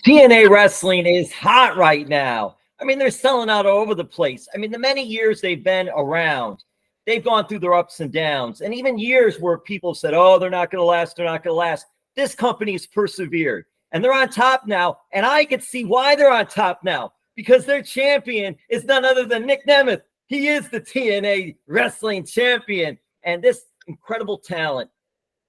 TNA Wrestling is hot right now. I mean, they're selling out all over the place. I mean, the many years they've been around, they've gone through their ups and downs, and even years where people said, oh, they're not going to last, they're not going to last. This company's persevered, and they're on top now, and I can see why they're on top now, because their champion is none other than Nic Nemeth. He is the TNA Wrestling Champion, and this incredible talent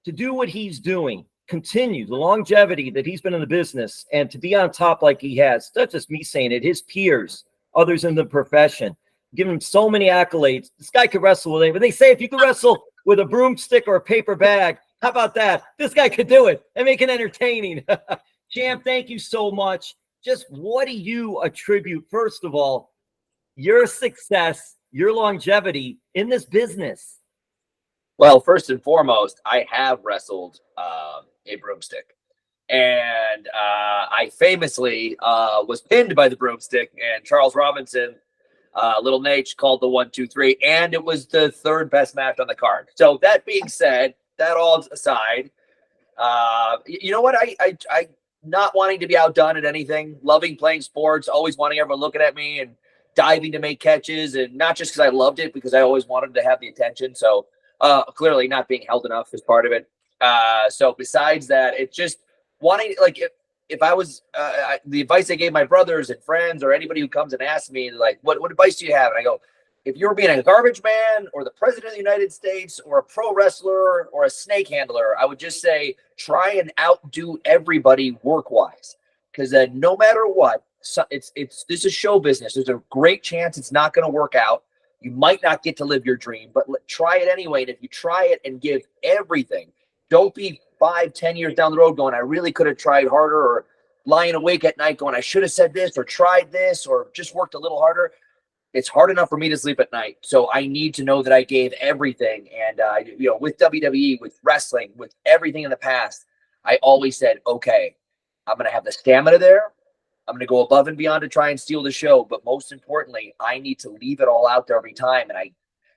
to do what he's doing, continue the longevity that he's been in the business, and to be on top like he has, not just me saying it, his peers, others in the profession, give him so many accolades. This guy could wrestle with anything. They say if you could wrestle with a broomstick or a paper bag, how about that? This guy could do it and make it entertaining. Champ, thank you so much. Just what do you attribute, first of all, your success, your longevity in this business? Well, first and foremost, I have wrestled a broomstick. And I famously was pinned by the broomstick, and Charles Robinson, Little Nate, called the 1, 2, 3, and it was the third best match on the card. So that being said, that all aside, you know what? I not wanting to be outdone at anything, loving playing sports, always wanting everyone looking at me and diving to make catches, and not just because I loved it, because I always wanted to have the attention. So clearly not being held enough is part of it. So besides that, it's just wanting, like, if I was the advice I gave my brothers and friends or anybody who comes and asks me, like, what advice do you have? And I go, if you were being a garbage man or the president of the United States or a pro wrestler or a snake handler, I would just say try and outdo everybody work-wise, because no matter what, this is show business. There's a great chance it's not going to work out. You might not get to live your dream, but try it anyway. And if you try it and give everything, don't be 5-10 years down the road going, I really could have tried harder, or lying awake at night going, I should have said this or tried this or just worked a little harder. It's hard enough for me to sleep at night. So I need to know that I gave everything. And, with WWE, with wrestling, with everything in the past, I always said, okay, I'm going to have the stamina there. I'm going to go above and beyond to try and steal the show. But most importantly, I need to leave it all out there every time. And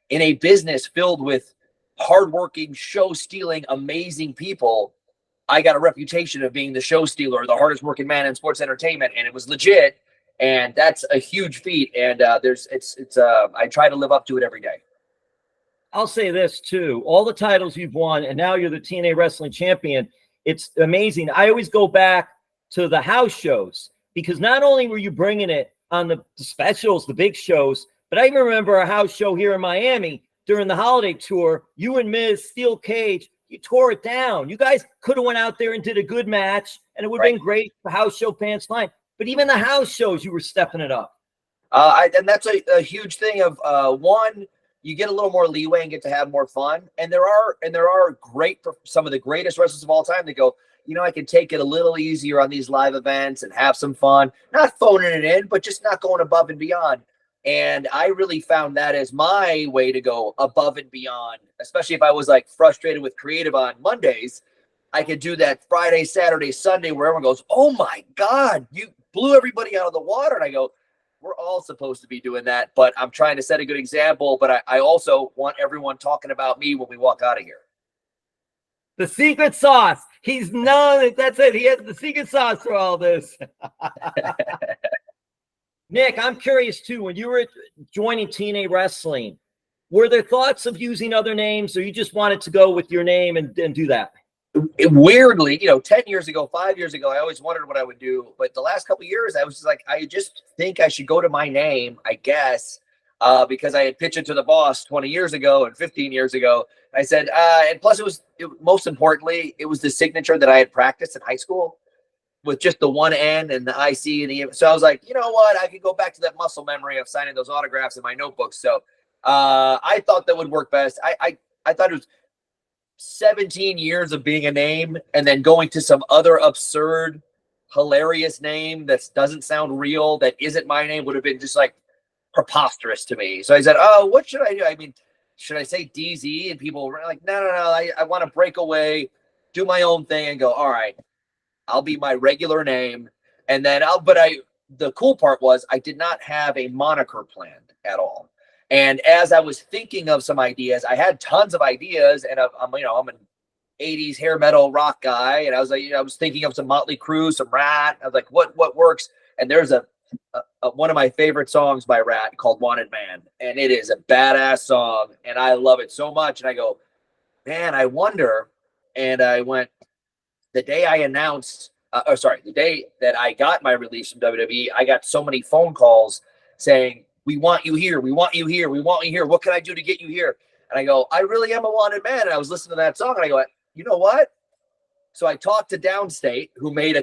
in a business filled with hardworking, show-stealing, amazing people, I got a reputation of being the show stealer, the hardest working man in sports entertainment, and it was legit. And that's a huge feat. And I try to live up to it every day. I'll say this too: all the titles you've won, and now you're the TNA Wrestling Champion. It's amazing. I always go back to the house shows, because not only were you bringing it on the specials, the big shows, but I even remember a house show here in Miami during the holiday tour. You and Miz, Steel Cage, you tore it down. You guys could have went out there and did a good match, and it would have been great for house show fans, fine. But even the house shows, you were stepping it up. And that's a huge thing of one, you get a little more leeway and get to have more fun. And there are some of the greatest wrestlers of all time that go, I can take it a little easier on these live events and have some fun, not phoning it in, but just not going above and beyond. And I really found that as my way to go above and beyond, especially if I was like frustrated with creative on Mondays. I could do that Friday, Saturday, Sunday, where everyone goes, oh my God, you blew everybody out of the water. And I go, we're all supposed to be doing that, but I'm trying to set a good example. But I also want everyone talking about me when we walk out of here. The secret sauce. He's known. That's it. He has the secret sauce for all this. Nick, I'm curious too. When you were joining TNA Wrestling, were there thoughts of using other names, or you just wanted to go with your name and do that? Weirdly, 10 years ago, 5 years ago, I always wondered what I would do. But the last couple of years, I was just like, I just think I should go to my name, I guess, because I had pitched it to the boss 20 years ago and 15 years ago. I said, and plus most importantly, it was the signature that I had practiced in high school with just the one N and the IC and the. So I was like, you know what? I could go back to that muscle memory of signing those autographs in my notebooks. So I thought that would work best. I thought it was 17 years of being a name and then going to some other absurd, hilarious name that doesn't sound real, that isn't my name, would have been just like preposterous to me. So I said, oh, what should I do? I mean, should I say DZ? And people were like, no. I want to break away, do my own thing and go, all right, I'll be my regular name. And then the cool part was I did not have a moniker planned at all. And as I was thinking of some ideas, I had tons of ideas, and I'm an '80s hair metal rock guy, and I was like, I was thinking of some Motley Crue, some Ratt. I was like, what works? And there's a one of my favorite songs by Ratt called "Wanted Man," and it is a badass song, and I love it so much. And I go, man, I wonder. And I went the day I announced, the day that I got my release from WWE, I got so many phone calls saying, "We want you here. We want you here. We want you here. What can I do to get you here?" And I go, "I really am a wanted man." And I was listening to that song, and I go, you know what? So I talked to Downstate, who made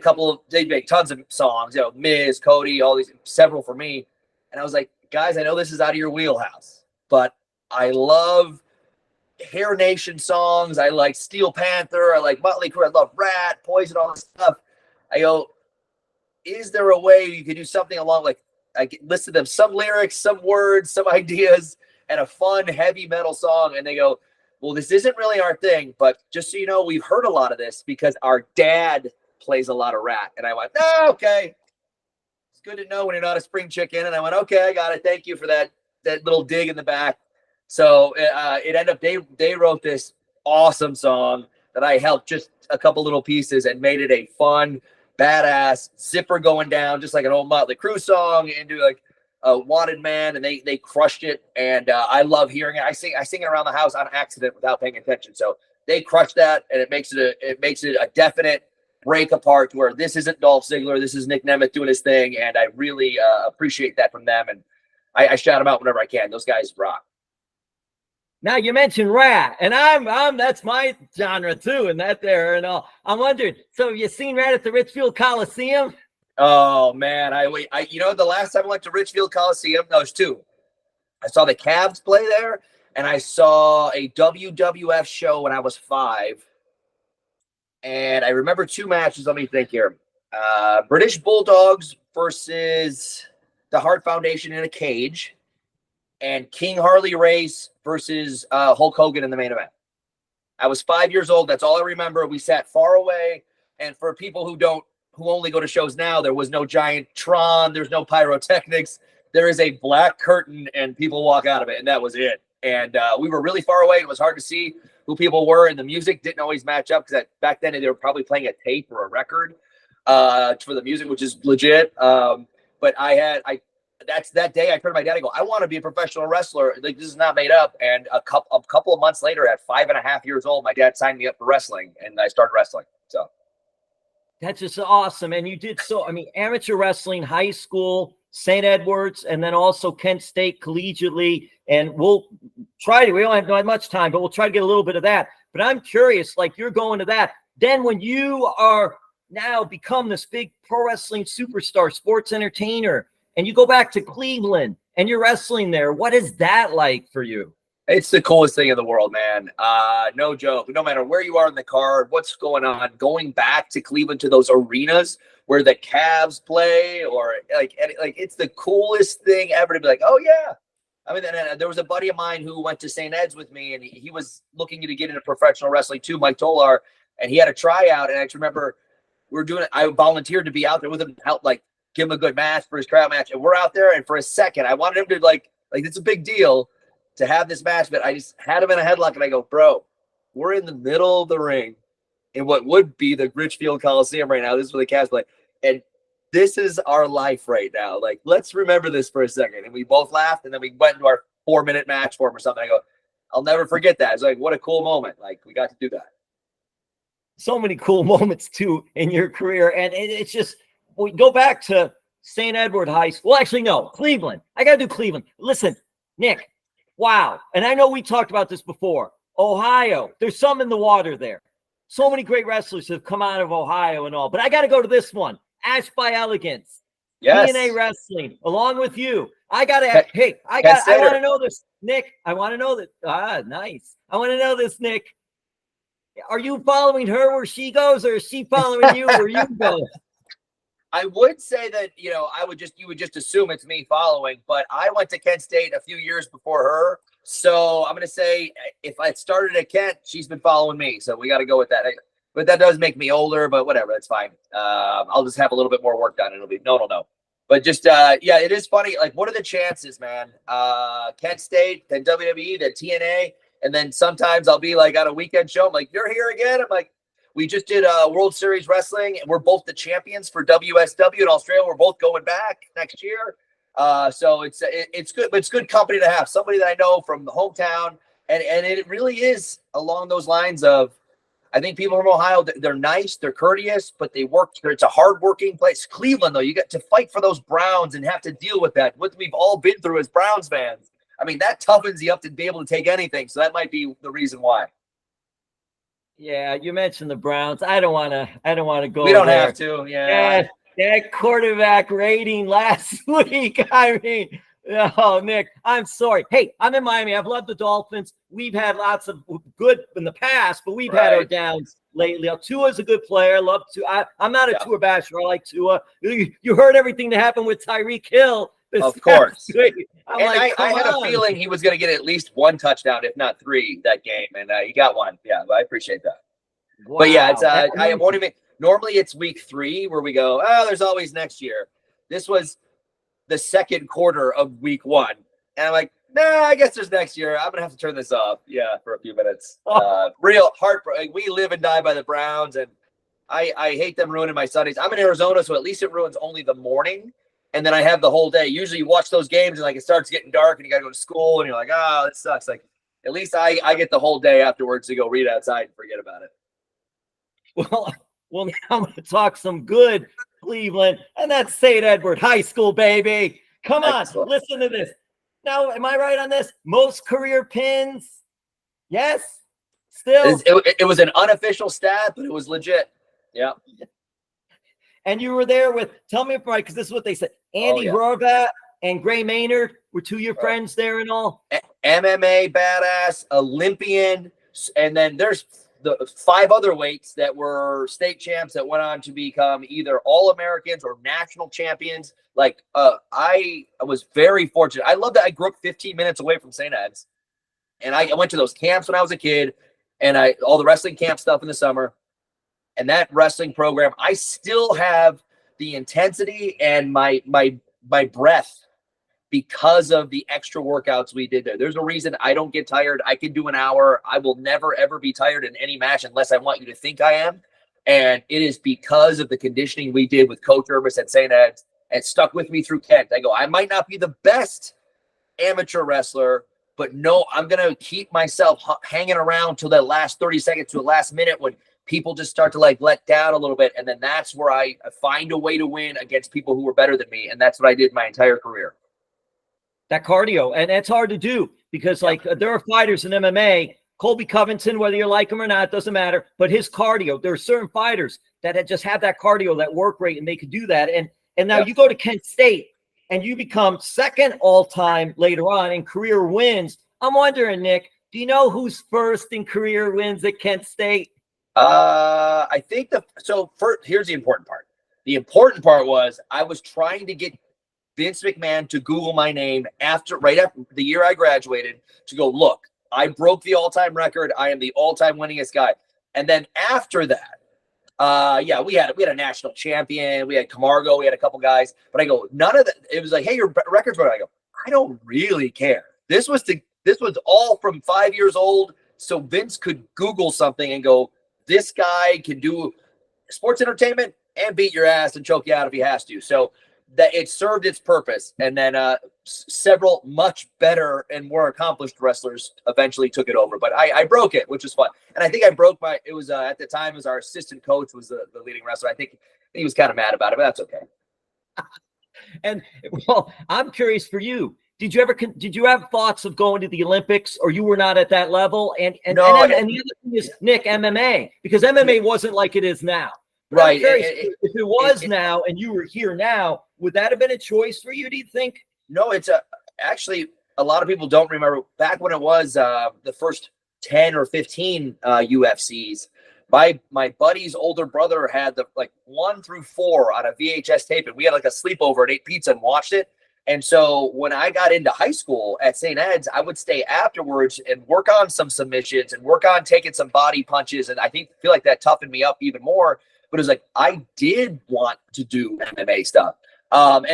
they make tons of songs, Miz, Cody, all these, several for me. And I was like, guys, I know this is out of your wheelhouse, but I love Hair Nation songs. I like Steel Panther. I like Motley Crue. I love Ratt, Poison, all this stuff. I go, is there a way you could do something along, like, I listed them some lyrics, some words, some ideas, and a fun heavy metal song? And they go, well, this isn't really our thing, but just so you know, we've heard a lot of this because our dad plays a lot of Ratt. And I went, oh, okay. It's good to know when you're not a spring chicken. And I went, okay, I got it. Thank you for that little dig in the back. So it ended up, they wrote this awesome song that I helped just a couple little pieces and made it a fun, badass zipper going down, just like an old Motley Crue song, into like a Wanted Man, and they crushed it. And I love hearing it. I sing it around the house on accident without paying attention. So they crushed that, and it makes it a definite break apart to where this isn't Dolph Ziggler, this is Nic Nemeth doing his thing, and I really appreciate that from them. And I shout them out whenever I can. Those guys rock. Now you mentioned Ratt, and I'm that's my genre too, and that there and all. I'm wondering, so have you seen Ratt at the Richfield Coliseum? Oh man, I the last time I went to Richfield Coliseum, no, it was two. I saw the Cavs play there, and I saw a WWF show when I was 5. And I remember 2 matches. Let me think here. British Bulldogs versus the Hart Foundation in a cage, and King Harley Race versus Hulk Hogan in the main event. I was 5 years old. That's all I remember. We sat far away. And for people who only go to shows now, there was no giant Tron. There's no pyrotechnics. There is a black curtain, and people walk out of it, and that was it. And we were really far away. It was hard to see who people were, and the music didn't always match up because back then they were probably playing a tape or a record for the music, which is legit. But that's that day I turned to my dad and go, I want to be a professional wrestler. Like, this is not made up. And a couple of months later, at 5.5 years old, my dad signed me up for wrestling, and I started wrestling. So that's just awesome. And you did amateur wrestling, high school, St. Edwards, and then also Kent State collegiately. And we don't have much time, but we'll try to get a little bit of that. But I'm curious, like, you're going to that. Then when you are now become this big pro wrestling superstar, sports entertainer, and you go back to Cleveland and you're wrestling there, what is that like for you? It's the coolest thing in the world, man. No joke. No matter where you are in the card, what's going on, going back to Cleveland to those arenas where the Cavs play, or like it's the coolest thing ever to be like, oh yeah. I mean, there was a buddy of mine who went to St. Ed's with me, and he was looking to get into professional wrestling too, Mike Tolar, and he had a tryout. And I just remember I volunteered to be out there with him to help, like, give him a good match for his tryout match. And we're out there, and for a second, I wanted him to like it's a big deal to have this match, but I just had him in a headlock, and I go, bro, we're in the middle of the ring in what would be the Richfield Coliseum right now. This is where the Cavs play. And this is our life right now. Like, let's remember this for a second. And we both laughed, and then we went into our 4-minute match for him or something. I go, I'll never forget that. It's like, what a cool moment. Like, we got to do that. So many cool moments too in your career. And it's just, we go back to St. Edward High School. Well, actually, no, Cleveland. I got to do Cleveland. Listen, Nick, wow. And I know we talked about this before. Ohio, there's some in the water there. So many great wrestlers have come out of Ohio and all. But I got to go to this one. Ash by Elegance. Yes. TNA Wrestling, along with you. I want to know this, Nick. I want to know that. Nice. I want to know this, Nick. Are you following her where she goes, or is she following you where you go? I would say that, you would just assume it's me following, but I went to Kent State a few years before her. So I'm going to say if I started at Kent, she's been following me. So we got to go with that. But that does make me older, but whatever. That's fine. I'll just have a little bit more work done. It'll be no. But just, it is funny. Like, what are the chances, man? Kent State, then WWE, then TNA. And then sometimes I'll be like on a weekend show, I'm like, you're here again? I'm like, we just did World Series Wrestling, and we're both the champions for WSW in Australia. We're both going back next year. So it's good, but it's good company to have somebody that I know from the hometown. And it really is along those lines of, I think people from Ohio, they're nice, they're courteous, but they work. It's a hardworking place. Cleveland, though, you get to fight for those Browns and have to deal with that. What we've all been through as Browns fans. I mean, that toughens you up to be able to take anything. So that might be the reason why. Yeah, you mentioned the Browns. I don't want to go. We don't there. have to. Yeah. That quarterback rating last week. I mean, oh, Nick, I'm sorry. Hey, I'm in Miami. I've loved the Dolphins. We've had lots of good in the past, but we've had our downs lately. Tua's a good player. I love Tua. I'm not a Tua basher. I like Tua. You heard everything that happened with Tyreek Hill. Of course. I had a feeling he was going to get at least one touchdown, if not three, that game, and he got one. Yeah, I appreciate that. Wow. But yeah, it's I won't even. Normally it's week 3 where we go, oh, there's always next year. This was the second quarter of week 1, and I'm like, nah, I guess there's next year. I'm gonna have to turn this off. Yeah, for a few minutes. Real heartbreak. We live and die by the Browns, and I hate them ruining my Sundays. I'm in Arizona, so at least it ruins only the morning. And then I have the whole day. Usually you watch those games and like it starts getting dark and you got to go to school and you're like, oh, this sucks. Like at least I get the whole day afterwards to go read outside and forget about it. Well, now I'm going to talk some good Cleveland, and that's St. Edward High School, baby. Come on, listen to this. Now, am I right on this? Most career pins? Yes? Still? It was an unofficial stat, but it was legit. Yeah. And you were there with, tell me if I'm right, because this is what they said. Andy Horvath and Gray Maynard were 2 of your friends there and all. MMA badass, Olympian, and then there's the 5 other weights that were state champs that went on to become either All-Americans or national champions. Like, I was very fortunate. I love that I grew up 15 minutes away from St. Ed's, and I went to those camps when I was a kid, and all the wrestling camp stuff in the summer. And that wrestling program, I still have the intensity and my breath because of the extra workouts we did there. There's a reason I don't get tired. I can do an hour. I will never, ever be tired in any match unless I want you to think I am. And it is because of the conditioning we did with Coach Urbis at St. Ed's and stuck with me through Kent. I go, I might not be the best amateur wrestler, but no, I'm going to keep myself hanging around till that last 30 seconds to the last minute when people just start to like let down a little bit. And then that's where I find a way to win against people who were better than me. And that's what I did my entire career. That cardio. And that's hard to do because like there are fighters in MMA, Colby Covington, whether you like him or not, doesn't matter. But his cardio, there are certain fighters that just have that cardio, that work rate, and they could do that. And now you go to Kent State and you become second all-time later on in career wins. I'm wondering, Nick, do you know who's first in career wins at Kent State? I think here's the important part. The important part was I was trying to get Vince McMahon to Google my name right after the year I graduated to go, look, I broke the all-time record. I am the all-time winningest guy. And then after that, we had a national champion. We had Camargo. We had a couple guys. But I go, none of that. It was like, hey, your record's broken. I go, I don't really care. This was all from 5 years old. So Vince could Google something and go, this guy can do sports entertainment and beat your ass and choke you out if he has to. So that it served its purpose. And then several much better and more accomplished wrestlers eventually took it over. But I broke it, which was fun. And I think I broke at the time, it was our assistant coach was the leading wrestler. I think he was kind of mad about it, but that's okay. And well, I'm curious for you. Did you have thoughts of going to the Olympics, or you were not at that level? And the other thing is, Nick, MMA, because MMA wasn't like it is now. Right. If it was now and you were here now, would that have been a choice for you, do you think? No, actually a lot of people don't remember back when it was the first 10 or 15 UFCs. My buddy's older brother had the 1 through 4 on a VHS tape, and we had like a sleepover and ate pizza and watched it. And so when I got into high school at St. Ed's, I would stay afterwards and work on some submissions and work on taking some body punches. And I feel like that toughened me up even more. But it was like, I did want to do MMA stuff. And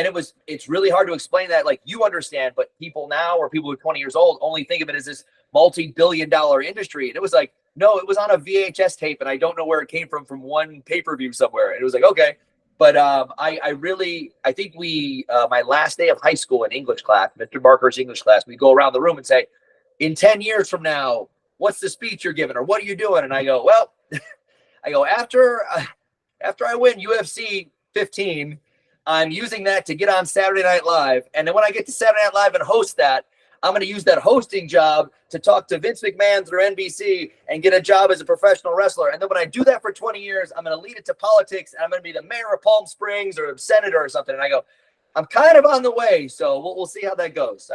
it's really hard to explain that. Like, you understand, but people now, or people who are 20 years old, only think of it as this multi-billion-dollar industry. And it was like, no, it was on a VHS tape, and I don't know where it came from one pay-per-view somewhere. And it was like, okay. But I think my last day of high school in English class, Mr. Barker's English class, we go around the room and say, in 10 years from now, what's the speech you're giving, or what are you doing? And I go, well, after I win UFC 15, I'm using that to get on Saturday Night Live. And then when I get to Saturday Night Live and host that, I'm going to use that hosting job to talk to Vince McMahon through NBC and get a job as a professional wrestler. And then when I do that for 20 years, I'm going to lead it to politics, and I'm going to be the mayor of Palm Springs or senator or something. And I go, I'm kind of on the way. So we'll see how that goes.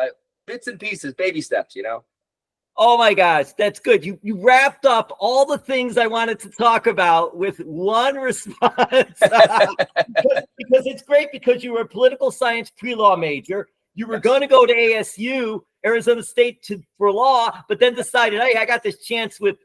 Bits and pieces, baby steps, Oh my gosh, that's good. You wrapped up all the things I wanted to talk about with one response. because it's great, because you were a political science pre-law major. You were going to go to ASU, Arizona State, for law, but then decided, hey, I got this chance with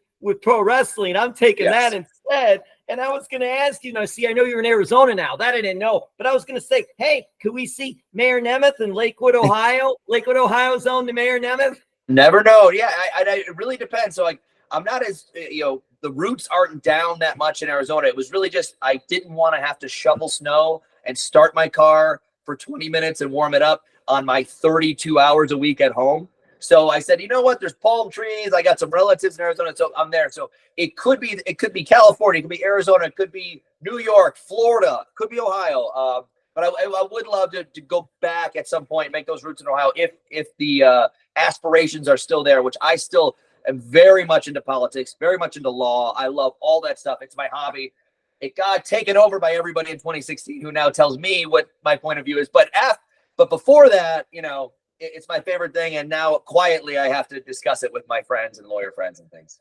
pro wrestling. I'm taking that instead. And I was going to ask you, I know you're in Arizona now. That I didn't know. But I was going to say, hey, could we see Mayor Nemeth in Lakewood, Ohio? Lakewood, Ohio zone to Mayor Nemeth? Never know. Yeah, it really depends. So I'm not as, the roots aren't down that much in Arizona. It was really just, I didn't want to have to shovel snow and start my car for 20 minutes and warm it up on my 32 hours a week at home. So I said, you know what? There's palm trees. I got some relatives in Arizona, so I'm there. So it could be California, it could be Arizona, it could be New York, Florida, it could be Ohio. But I would love to go back at some point and make those roots in Ohio if the aspirations are still there, which I still am very much into politics, very much into law. I love all that stuff. It's my hobby. It got taken over by everybody in 2016 who now tells me what my point of view is. But before that, it's my favorite thing. And now quietly, I have to discuss it with my friends and lawyer friends and things.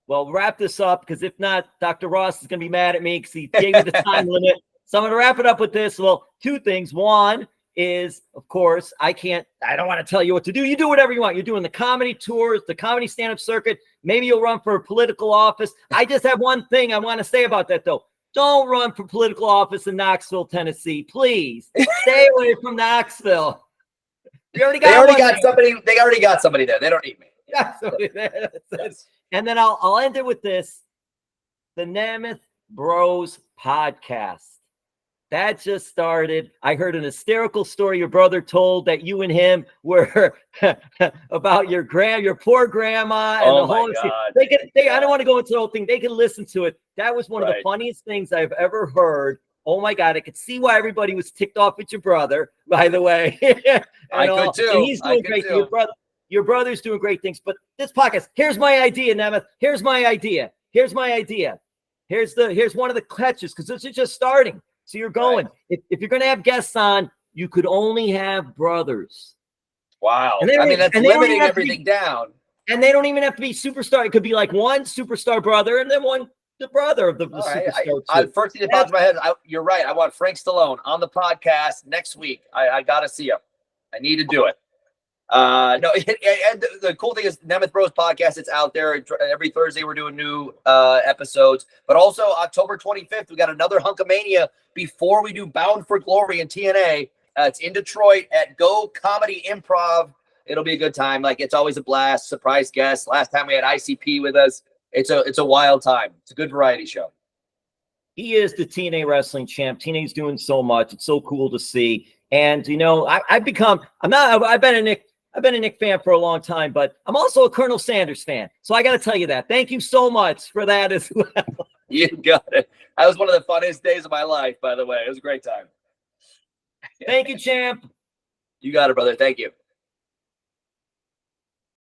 Well, wrap this up, because if not, Dr. Ross is going to be mad at me because he gave me the time limit. So I'm going to wrap it up with this. Well, two things. One is, of course, I don't want to tell you what to do. You do whatever you want. You're doing the comedy tours, the comedy stand-up circuit. Maybe you'll run for a political office. I just have one thing I want to say about that, though. Don't run for political office in Knoxville, Tennessee. Please stay away from Knoxville. They already got somebody there. They don't need me. And then I'll end it with this. The Nemeth Bros podcast. That just started. I heard an hysterical story your brother told that you and him were about your poor grandma and the whole. God. I don't want to go into the whole thing. They can listen to it. That was one of the funniest things I've ever heard. Oh my God! I could see why everybody was ticked off at your brother. By the way, I could too. And he's doing great. Your brother's doing great things. But this podcast. Here's my idea, Nemeth. Here's my idea. Here's one of the catches, because this is just starting. So you're going. Right. If you're going to have guests on, you could only have brothers. Wow. That's limiting everything down. And they don't even have to be superstar. It could be like one superstar brother and then the brother of the superstar. First thing that pops in my head, you're right. I want Frank Stallone on the podcast next week. I got to see him. I need to do it. The cool thing is Nemeth Bros podcast. It's out there every Thursday. We're doing new episodes, but also October 25th, we got another Hunkamania before we do Bound for Glory in TNA. It's in Detroit at Go Comedy Improv. It'll be a good time. It's always a blast. Surprise guests. Last time we had ICP with us. It's a wild time. It's a good variety show. He is the TNA Wrestling champ. TNA's doing so much. It's so cool to see. And I've been a Nick fan for a long time, but I'm also a Colonel Sanders fan. So I got to tell you that. Thank you so much for that as well. You got it. That was one of the funniest days of my life, by the way. It was a great time. Thank you, champ. You got it, brother. Thank you.